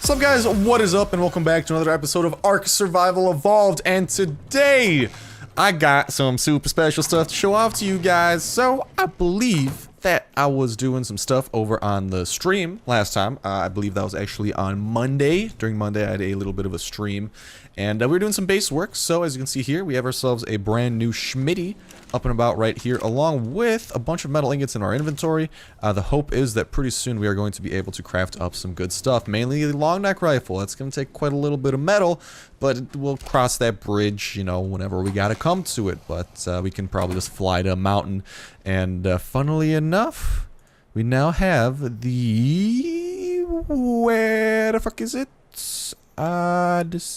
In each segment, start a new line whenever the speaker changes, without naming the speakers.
What's up, guys? What is up, and welcome back to another episode of ARK Survival Evolved. And today I got some super special stuff to show off to you guys. So I believe that I was doing some stuff over on the stream last time. I believe that was actually on Monday. During Monday I had a little bit of a stream, and we were doing some base work. So as you can see here, we have ourselves a brand new Schmitty up and about right here, along with a bunch of metal ingots in our inventory. The hope is that pretty soon we are going to be able to craft up some good stuff, mainly a long neck rifle. That's going to take quite a little bit of metal, but we'll cross that bridge, you know, whenever we gotta come to it. But we can probably just fly to a mountain, and funnily enough, we now have the... where the fuck is it? This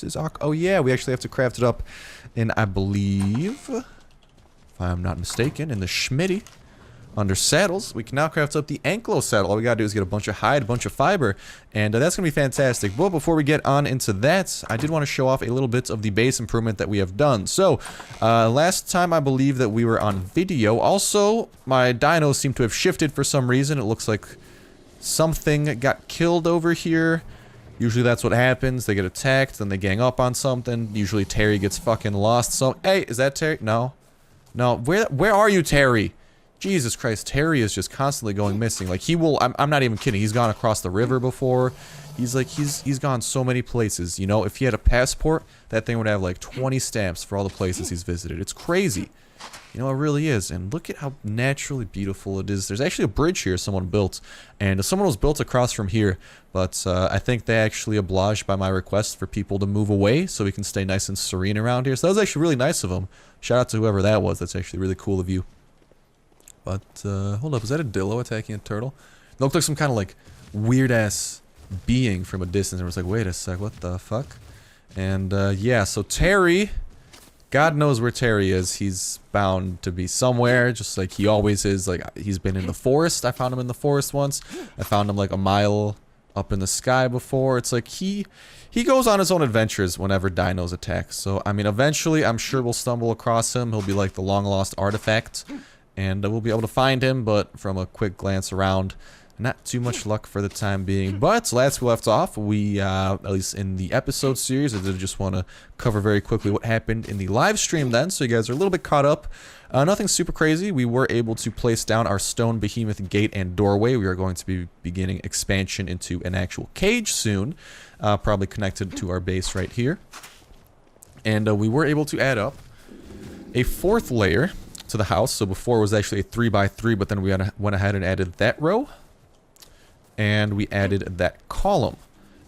is ARK. Oh yeah, we actually have to craft it up in, I believe, if I'm not mistaken, in the Schmitty. Under saddles, we can now craft up the Ankylo saddle. All we gotta do is get a bunch of hide, a bunch of fiber, and that's gonna be fantastic. But before we get on into that, I did want to show off a little bit of the base improvement that we have done. So, last time I believe that we were on video. Also, my dinos seem to have shifted for some reason. It looks like something got killed over here. Usually that's what happens. They get attacked, then they gang up on something. Usually Terry gets fucking lost. So, hey, is that Terry? No. No, where are you, Terry? Jesus Christ, Terry is just constantly going missing. Like, he will, I'm not even kidding, he's gone across the river before. He's like, he's gone so many places, you know? If he had a passport, that thing would have like 20 stamps for all the places he's visited. It's crazy. You know, it really is. And look at how naturally beautiful it is. There's actually a bridge here someone built, and someone was built across from here, but I think they actually obliged by my request for people to move away so we can stay nice and serene around here. So that was actually really nice of them. Shout out to whoever that was. That's actually really cool of you. But, hold up, is that a dillo attacking a turtle? It looked like some kind of, like, weird-ass being from a distance. I was like, wait a sec, what the fuck? And, yeah, so Terry, God knows where Terry is. He's bound to be somewhere, just like he always is. Like, he's been in the forest. I found him in the forest once. I found him, like, a mile up in the sky before. It's like, he goes on his own adventures whenever dinos attack. So, I mean, eventually, I'm sure we'll stumble across him. He'll be like the long-lost artifact, and we'll be able to find him, but from a quick glance around, not too much luck for the time being. But last we left off, we, at least in the episode series, I did just want to cover very quickly what happened in the live stream then, so you guys are a little bit caught up. Nothing super crazy. We were able to place down our stone behemoth gate and doorway. We are going to be beginning expansion into an actual cage soon, probably connected to our base right here. And we were able to add up a fourth layer to the house. So before it was actually a 3x3, but then we went ahead and added that row, and we added that column,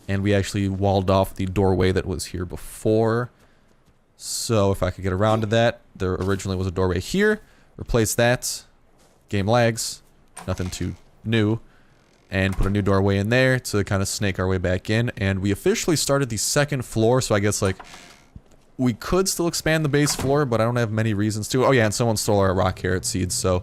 and we actually walled off the doorway that was here before. So if I could get around to that, there originally was a doorway here, replace that, game lags, nothing too new, and put a new doorway in there to kind of snake our way back in. And we officially started the second floor, so I guess like we could still expand the base floor, but I don't have many reasons to. Oh yeah, and someone stole our rock carrot seeds, so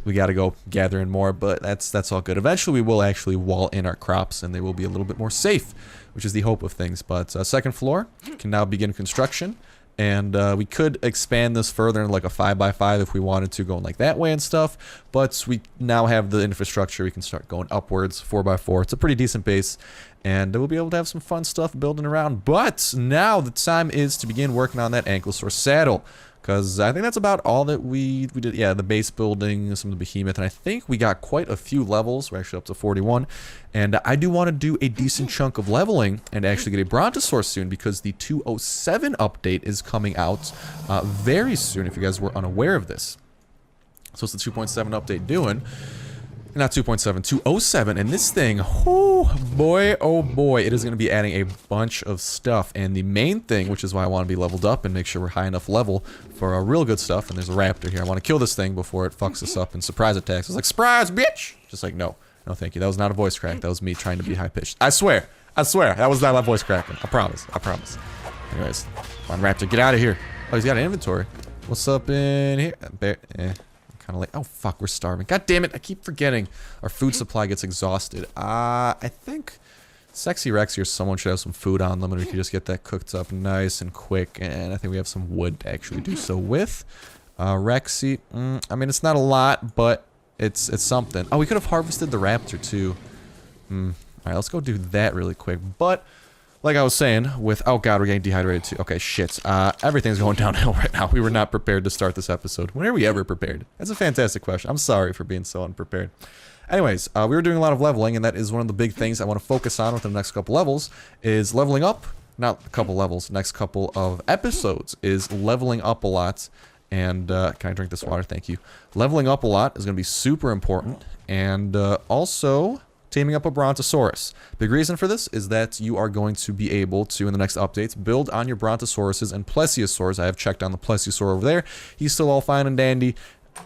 we gotta go gather in more, but that's all good. Eventually we will actually wall in our crops, and they will be a little bit more safe, which is the hope of things. But second floor can now begin construction, and we could expand this further in like a 5x5 if we wanted to, going like that way and stuff, but we now have the infrastructure. We can start going upwards, 4x4. It's a pretty decent base, and we'll be able to have some fun stuff building around. But now the time is to begin working on that Ankylosaurus saddle, because I think that's about all that we did. Yeah, the base building, some of the behemoth, and I think we got quite a few levels. We're actually up to 41, and I do want to do a decent chunk of leveling and actually get a Brontosaurus soon, because the 207 update is coming out very soon, if you guys were unaware of this. So it's the 2.7 update doing. Not 2.7, 207, and this thing, oh boy, it is going to be adding a bunch of stuff. And the main thing, which is why I want to be leveled up and make sure we're high enough level for our real good stuff, and there's a raptor here. I want to kill this thing before it fucks us up and surprise attacks. I was like, surprise, bitch! Just like, no, thank you. That was not a voice crack. That was me trying to be high-pitched. I swear, that was not my voice cracking. I promise. Anyways, come on, raptor, get out of here. Oh, he's got an inventory. What's up in here? Kind of like, oh fuck, we're starving. God damn it, I keep forgetting. Our food supply gets exhausted. I think Sexy Rex here, someone should have some food on them, and we could just get that cooked up nice and quick. And I think we have some wood to actually do so with. Rexy, I mean, it's not a lot, but it's something. Oh, we could have harvested the raptor too. Alright, let's go do that really quick. But, like I was saying, with... Oh god, we're getting dehydrated too. Okay, shit. Everything's going downhill right now. We were not prepared to start this episode. When are we ever prepared? That's a fantastic question. I'm sorry for being so unprepared. Anyways, we were doing a lot of leveling, and that is one of the big things I want to focus on within the next couple levels, is leveling up. Not a couple levels, next couple of episodes is leveling up a lot. And, can I drink this water? Thank you. Leveling up a lot is going to be super important. And, also, taming up a Brontosaurus. Big reason for this is that you are going to be able to, in the next updates, build on your Brontosauruses and Plesiosaurs. I have checked on the Plesiosaur over there. He's still all fine and dandy.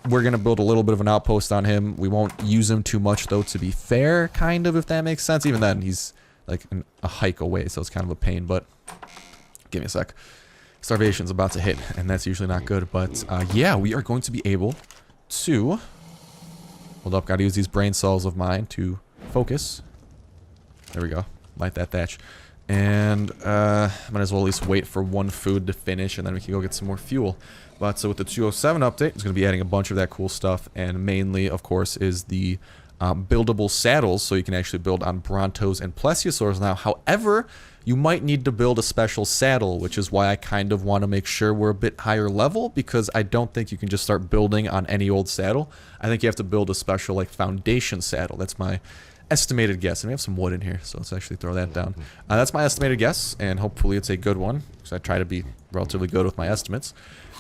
We're going to build a little bit of an outpost on him. We won't use him too much, though, to be fair, kind of, if that makes sense. Even then, he's, like, a hike away, so it's kind of a pain, but... Give me a sec. Starvation's about to hit, and that's usually not good, but yeah, we are going to be able to... Hold up, gotta use these brain cells of mine to focus. There we go. Light that thatch. And might as well at least wait for one food to finish, and then we can go get some more fuel. But so with the 207 update, it's going to be adding a bunch of that cool stuff, and mainly, of course, is the buildable saddles, so you can actually build on Brontos and Plesiosaurs now. However, you might need to build a special saddle, which is why I kind of want to make sure we're a bit higher level, because I don't think you can just start building on any old saddle. I think you have to build a special, like, foundation saddle. That's my estimated guess. And we have some wood in here, so let's actually throw that down. That's my estimated guess, and hopefully it's a good one, because I try to be relatively good with my estimates.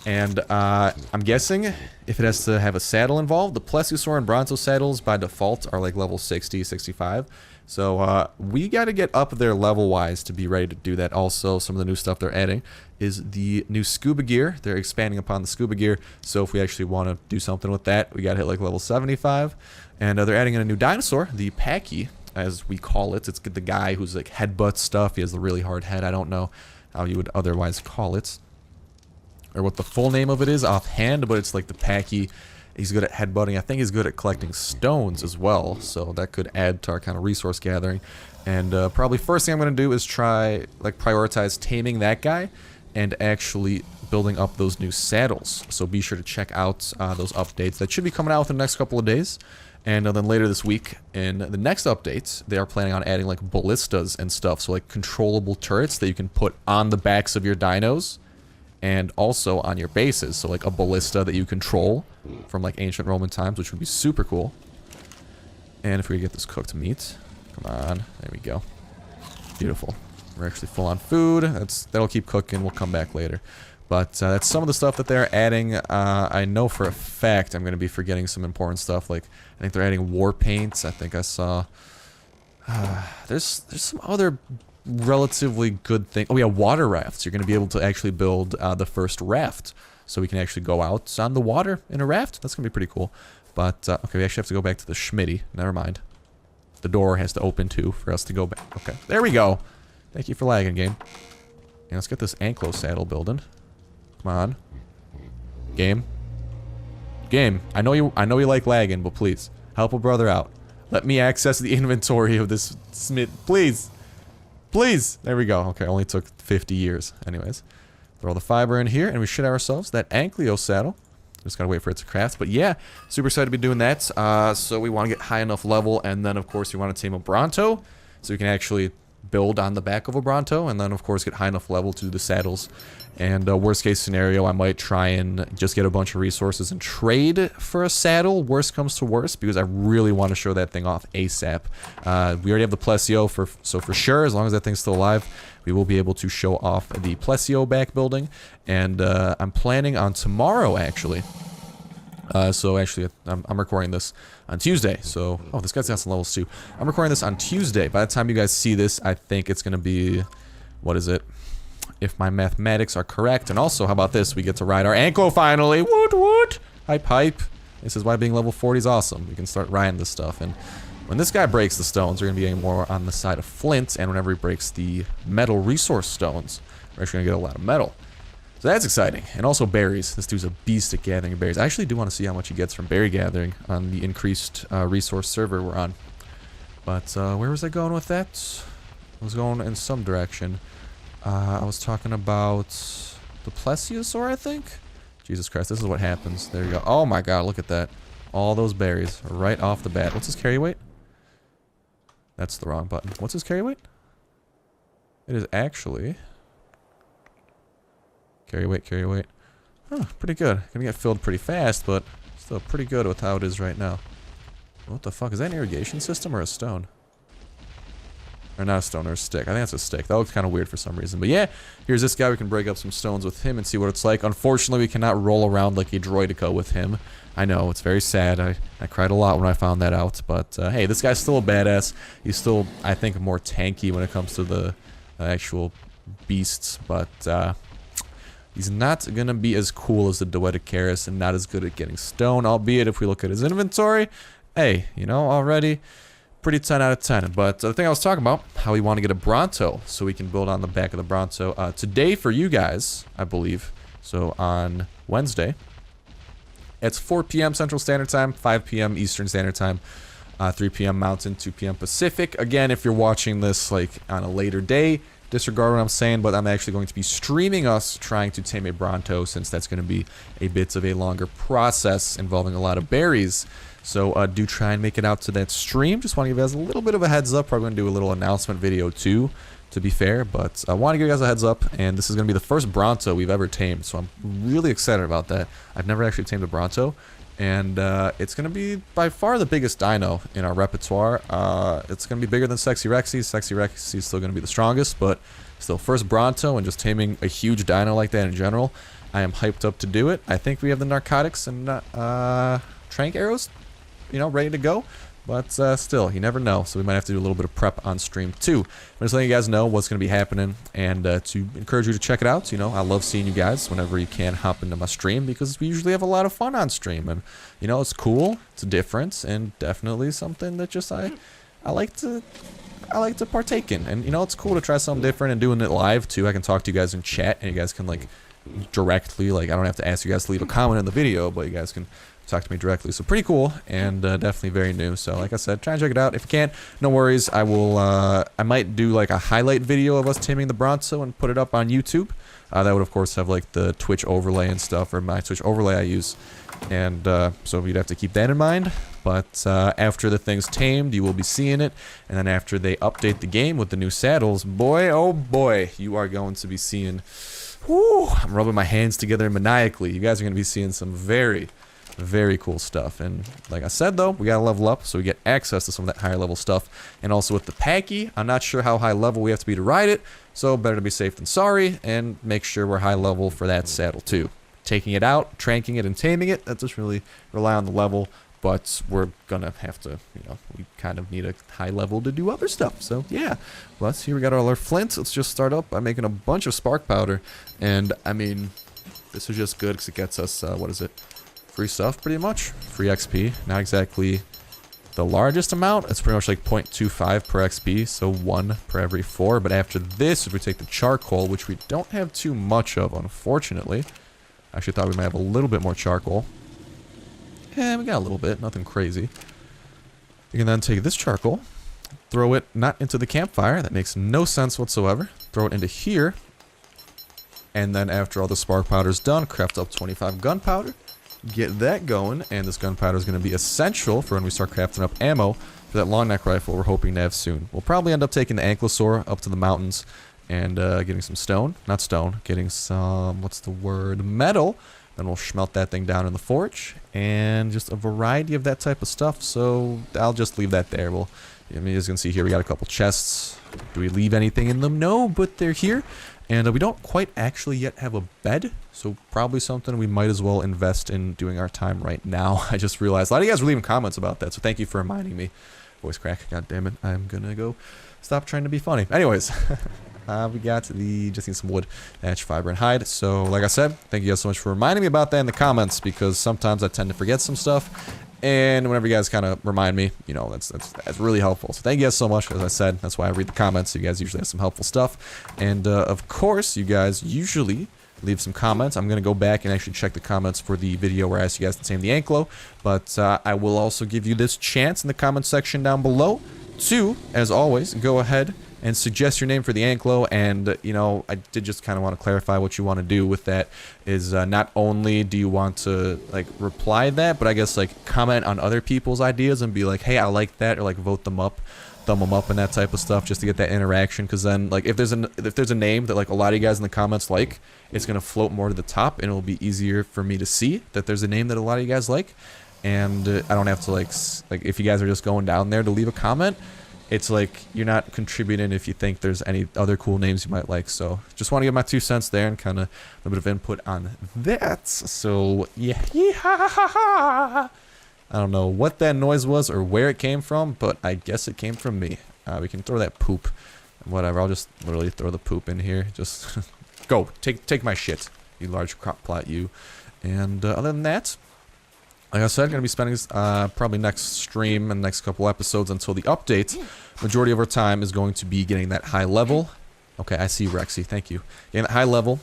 And I'm guessing if it has to have a saddle involved, the Plesiosaur and Bronto saddles by default are like level 60, 65. So we got to get up there level-wise to be ready to do that. Also, some of the new stuff they're adding is the new scuba gear. They're expanding upon the scuba gear. So if we actually want to do something with that, we got to hit like level 75. And they're adding in a new dinosaur, the Packy, as we call it. It's the guy who's like headbutt stuff. He has the really hard head. I don't know how you would otherwise call it, or what the full name of it is offhand, but it's like the Packy. He's good at headbutting. I think he's good at collecting stones as well, so that could add to our kind of resource gathering. And probably first thing I'm going to do is try, like, prioritize taming that guy and actually building up those new saddles. So be sure to check out those updates. That should be coming out within the next couple of days. And then later this week, in the next updates, they are planning on adding, like, ballistas and stuff. So, like, controllable turrets that you can put on the backs of your dinos and also on your bases. So, like, a ballista that you control from, like, ancient Roman times, which would be super cool. And if we get this cooked meat, come on, there we go. Beautiful. We're actually full on food. That'll keep cooking. We'll come back later. But that's some of the stuff that they're adding. I know for a fact I'm going to be forgetting some important stuff. Like, I think they're adding war paints. I think I saw... there's some other relatively good thing. Oh yeah, water rafts. You're going to be able to actually build the first raft, so we can actually go out on the water in a raft. That's going to be pretty cool. But okay, we actually have to go back to the Schmitty. Never mind. The door has to open too for us to go back. Okay, there we go. Thank you for lagging, game. And let's get this Ankylo saddle building. Come on, game. I know you like lagging, but please help a brother out. Let me access the inventory of this Smith, please. Please! There we go. Okay, only took 50 years. Anyways, throw the fiber in here, and we should have ourselves that Ankylo saddle. Just gotta wait for it to craft. But yeah, super excited to be doing that. So we want to get high enough level, and then of course we want to tame a Bronto, so we can actually build on the back of a Bronto, and then of course get high enough level to do the saddles. And worst case scenario, I might try and just get a bunch of resources and trade for a saddle, worst comes to worst, because I really want to show that thing off ASAP. We already have the Plesio, so for sure, as long as that thing's still alive, we will be able to show off the Plesio back building. And I'm planning on tomorrow, actually. So actually, I'm recording this on Tuesday. So, oh, this guy's got some levels too. I'm recording this on Tuesday. By the time you guys see this, I think it's going to be, what is it? If my mathematics are correct. And also, how about this? We get to ride our Ankylo finally. Woot woot! Hype hype. This is why being level 40 is awesome. We can start riding this stuff. And when this guy breaks the stones, we're going to be getting more on the side of flint. And whenever he breaks the metal resource stones, we're actually going to get a lot of metal. So that's exciting. And also berries. This dude's a beast at gathering berries. I actually do want to see how much he gets from berry gathering on the increased resource server we're on. But where was I going with that? I was going in some direction. I was talking about the Plesiosaur, I think? Jesus Christ, this is what happens. There you go. Oh my god, look at that. All those berries right off the bat. What's his carry weight? That's the wrong button. What's his carry weight? It is actually... Carry weight, carry weight. Huh, pretty good. Gonna get filled pretty fast, but still pretty good with how it is right now. What the fuck? Is that an irrigation system or a stone? Or not a stone, or a stick. I think that's a stick. That looks kind of weird for some reason. But yeah, here's this guy. We can break up some stones with him and see what it's like. Unfortunately, we cannot roll around like a droidica with him. I know, it's very sad. I cried a lot when I found that out. But hey, this guy's still a badass. He's still, I think, more tanky when it comes to the actual beasts. But he's not going to be as cool as the Dueticaris and not as good at getting stone. Albeit, if we look at his inventory, hey, you know, already... pretty 10 out of 10. But the thing I was talking about, how we want to get a Bronto so we can build on the back of the Bronto. Today for you guys, I believe, so on Wednesday, it's 4 p.m. Central Standard Time, 5 p.m. Eastern Standard Time, 3 p.m. Mountain, 2 p.m. Pacific. Again, if you're watching this like on a later day, disregard what I'm saying, but I'm actually going to be streaming us trying to tame a Bronto since that's going to be a bit of a longer process involving a lot of berries. So do try and make it out to that stream. Just want to give you guys a little bit of a heads up. Probably going to do a little announcement video too, to be fair. But I want to give you guys a heads up. And this is going to be the first Bronto we've ever tamed. So I'm really excited about that. I've never actually tamed a Bronto. And it's going to be by far the biggest dino in our repertoire. It's going to be bigger than Sexy Rexy. Sexy Rexy is still going to be the strongest. But still, first Bronto and just taming a huge dino like that in general. I am hyped up to do it. I think we have the narcotics and trank arrows, you know, ready to go, but still, you never know, so we might have to do a little bit of prep on stream too. I'm just letting you guys know what's going to be happening, and to encourage you to check it out. You know, I love seeing you guys whenever you can hop into my stream, because we usually have a lot of fun on stream, and you know, it's cool, it's a difference, and definitely something that just I like to partake in. And you know, it's cool to try something different and doing it live too. I can talk to you guys in chat, and you guys can like directly, like, I don't have to ask you guys to leave a comment in the video, but you guys can talk to me directly. So pretty cool, and definitely very new. So like I said, try and check it out. If you can, no worries. I will I might do like a highlight video of us taming the Bronto and put it up on YouTube. That would of course have like the Twitch overlay and stuff, or my Twitch overlay I use, and so you'd have to keep that in mind. But after the thing's tamed, you will be seeing it, and then after they update the game with the new saddles, boy oh boy, you are going to be seeing, whoo, I'm rubbing my hands together maniacally. You guys are going to be seeing some very cool stuff. And like I said though, we gotta level up so we get access to some of that higher level stuff. And also with the Packy, I'm not sure how high level we have to be to ride it, so better to be safe than sorry, and make sure we're high level for that saddle too. Taking it out, tranking it, and taming it, that just really rely on the level, but we're gonna have to, you know, we kind of need a high level to do other stuff. So yeah, well, here we got all our flints. Let's just start up by making a bunch of spark powder. And I mean, this is just good because it gets us, what is it? Free stuff, pretty much. Free XP. Not exactly the largest amount. It's pretty much like 0.25 per XP, so 1 per every 4. But after this, if we take the charcoal, which we don't have too much of, unfortunately. I actually thought we might have a little bit more charcoal. Yeah, we got a little bit. Nothing crazy. You can then take this charcoal, throw it not into the campfire. That makes no sense whatsoever. Throw it into here. And then after all the spark powder is done, craft up 25 gunpowder. Get that going, and this gunpowder is going to be essential for when we start crafting up ammo for that long neck rifle we're hoping to have soon. We'll probably end up taking the Ankylosaur up to the mountains and getting some stone. Not stone, getting some, what's the word, metal. Then we'll smelt that thing down in the forge, and just a variety of that type of stuff. So I'll just leave that there. Well, I mean, as you can see here, we got a couple chests. Do we leave anything in them? No, but they're here. And we don't quite actually yet have a bed, so probably something we might as well invest in doing our time right now. I just realized a lot of you guys were leaving comments about that, so thank you for reminding me. Voice crack, god damn it, I'm gonna go stop trying to be funny. Anyways, we got just need some wood, thatch, fiber, and hide. So like I said, thank you guys so much for reminding me about that in the comments, because sometimes I tend to forget some stuff. And whenever you guys kind of remind me, you know, that's really helpful. So thank you guys so much. As I said, that's why I read the comments. So you guys usually have some helpful stuff. And of course, you guys usually leave some comments. I'm going to go back and actually check the comments for the video where I asked you guys to tame the Ankylo. But I will also give you this chance in the comment section down below to, as always, go ahead and suggest your name for the Ankylo. And, you know, I did just kind of want to clarify what you want to do with that is not only do you want to, like, reply that, but I guess, like, comment on other people's ideas and be like, hey, I like that, or, like, vote them up, thumb them up and that type of stuff, just to get that interaction. Because then, like, if there's a name that, like, a lot of you guys in the comments like, it's going to float more to the top, and it'll be easier for me to see that there's a name that a lot of you guys like. And I don't have to, like, if you guys are just going down there to leave a comment, it's like you're not contributing if you think there's any other cool names you might like. So just want to give my 2 cents there and kind of a bit of input on that. So yeah, I don't know what that noise was or where it came from, but I guess it came from me. We can throw that poop, whatever. I'll just literally throw the poop in here. Just go take my shit, you large crop plot, you. And other than that, like I said, going to be spending probably next stream and next couple episodes until the update. Majority of our time is going to be getting that high level. Okay, I see Rexy, thank you. Getting that high level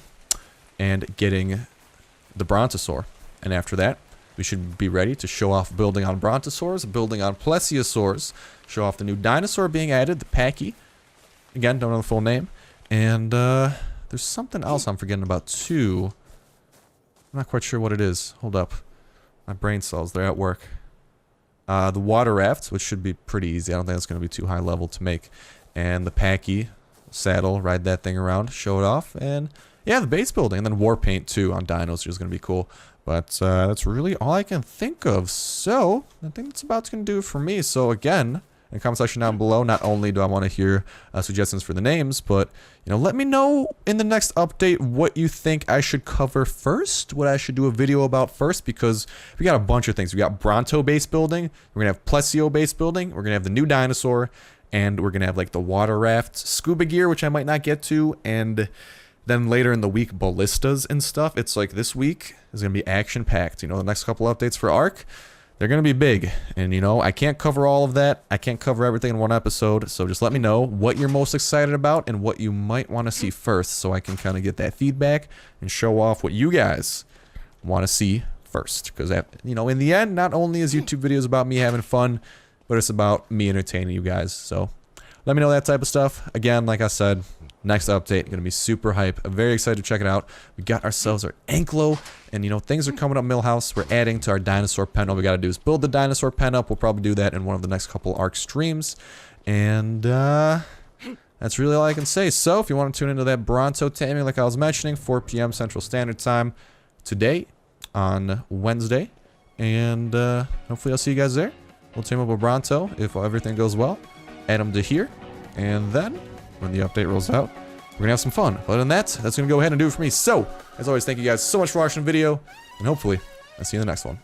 and getting the Brontosaur. And after that, we should be ready to show off building on Brontosaurs, building on Plesiosaurs, show off the new dinosaur being added, the Packy. Again, don't know the full name. And there's something else I'm forgetting about too. I'm not quite sure what it is. Hold up. My brain cells, they're at work. The water raft, which should be pretty easy. I don't think it's going to be too high level to make. And the Packy saddle, ride that thing around, show it off. And yeah, the base building. And then war paint too on dinos, which is going to be cool. But that's really all I can think of. So I think that's about going to do it for me. So again, in the comment section down below, not only do I want to hear suggestions for the names, but, you know, let me know in the next update what you think I should cover first, what I should do a video about first, because we got a bunch of things. We got Bronto base building, we're going to have Plesio base building, we're going to have the new dinosaur, and we're going to have, like, the water raft, scuba gear, which I might not get to, and then later in the week, ballistas and stuff. It's like this week is going to be action-packed. You know, the next couple updates for ARK, they're going to be big, and, you know, I can't cover all of that. I can't cover everything in one episode, so just let me know what you're most excited about and what you might want to see first, so I can kind of get that feedback and show off what you guys want to see first. Because, you know, in the end, not only is YouTube videos about me having fun, but it's about me entertaining you guys. So let me know that type of stuff. Again, like I said, next update, going to be super hype. I'm very excited to check it out. We got ourselves our Ankylo, and, you know, things are coming up Millhouse. We're adding to our dinosaur pen. All we got to do is build the dinosaur pen up. We'll probably do that in one of the next couple ARK streams. And that's really all I can say. So if you want to tune into that Bronto taming, like I was mentioning, 4 p.m. Central Standard Time today on Wednesday. And hopefully I'll see you guys there. We'll team up with Bronto if everything goes well. Add him to here. And then when the update rolls out, we're gonna have some fun. But other than that, that's gonna go ahead and do it for me. So, as always, thank you guys so much for watching the video, and hopefully, I'll see you in the next one.